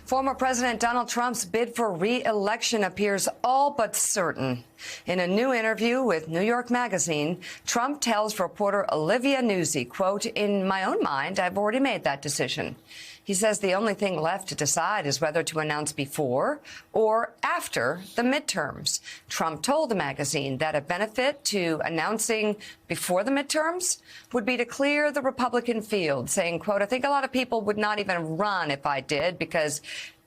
Former President Donald Trump's bid for re-election appears all but certain. In a new interview with New York Magazine, Trump tells reporter Olivia Nuzzi, quote, "In my own mind, I've already made that decision." He says the only thing left to decide is whether to announce before or after the midterms. Trump told the magazine that a benefit to announcing before the midterms would be to clear the Republican field, saying, quote, "I think a lot of people would not even run if I did, because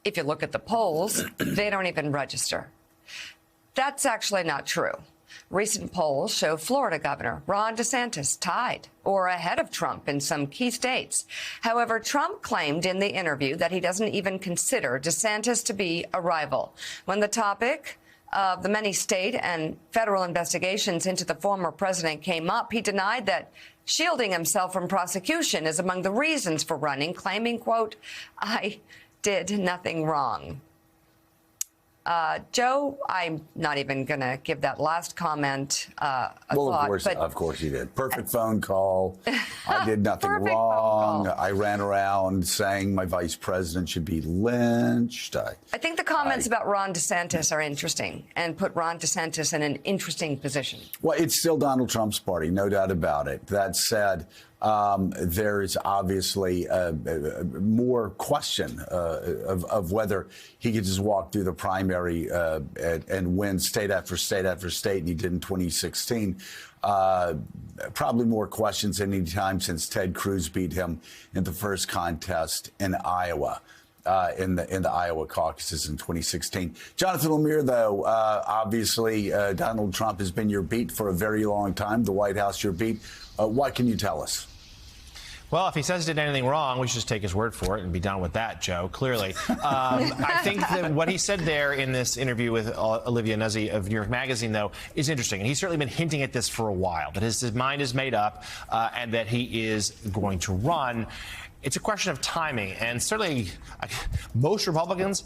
if you look at the polls, they don't even register." That's actually not true. Recent polls show Florida Governor Ron DeSantis tied or ahead of Trump in some key states. However, Trump claimed in the interview that he doesn't even consider DeSantis to be a rival. When the topic of the many state and federal investigations into the former president came up, he denied that shielding himself from prosecution is among the reasons for running, claiming, quote, "I did nothing wrong." Joe, I'm not even going to give that last comment a thought. Of course you did. Perfect phone call. I did nothing wrong. I ran around saying my vice president should be lynched. I think the comments about Ron DeSantis are interesting and put Ron DeSantis in an interesting position. Well, it's still Donald Trump's party, no doubt about it. That said, there's obviously more question of whether he could just walk through the primary and win state after state after state, and he did in 2016. Probably more questions than any time since Ted Cruz beat him in the first contest in Iowa. In the Iowa caucuses in 2016. Jonathan Lemire, though, obviously Donald Trump has been your beat for a very long time, the White House your beat. What can you tell us? Well, if he says he did anything wrong, we should just take his word for it and be done with that, Joe, clearly. I think that what he said there in this interview with Olivia Nuzzi of New York Magazine, though, is interesting. And he's certainly been hinting at this for a while, that his mind is made up and that he is going to run. It's a question of timing. And certainly most Republicans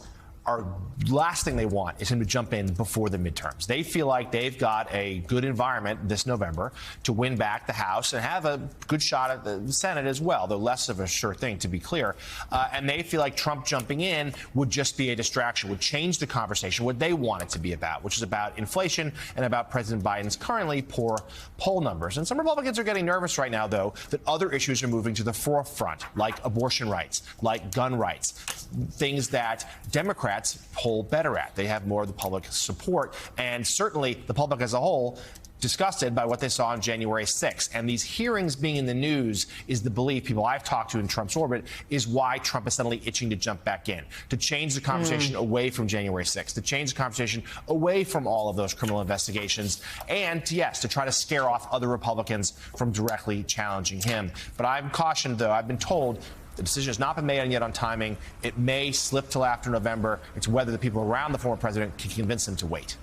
are last thing they want is him to jump in before the midterms. They feel like they've got a good environment this November to win back the House and have a good shot at the Senate as well, though less of a sure thing, to be clear. And they feel like Trump jumping in would just be a distraction, would change the conversation, what they want it to be about, which is about inflation and about President Biden's currently poor poll numbers. And some Republicans are getting nervous right now, though, that other issues are moving to the forefront, like abortion rights, like gun rights, things that Democrats poll better at. They have more of the public support, and certainly the public as a whole disgusted by what they saw on January 6th. And these hearings being in the news is the belief people I've talked to in Trump's orbit is why Trump is suddenly itching to jump back in, to change the conversation away from January 6th, to change the conversation away from all of those criminal investigations, and yes, to try to scare off other Republicans from directly challenging him. But I'm cautioned, though, I've been told the decision has not been made yet on timing. It may slip till after November. It's whether the people around the former president can convince him to wait.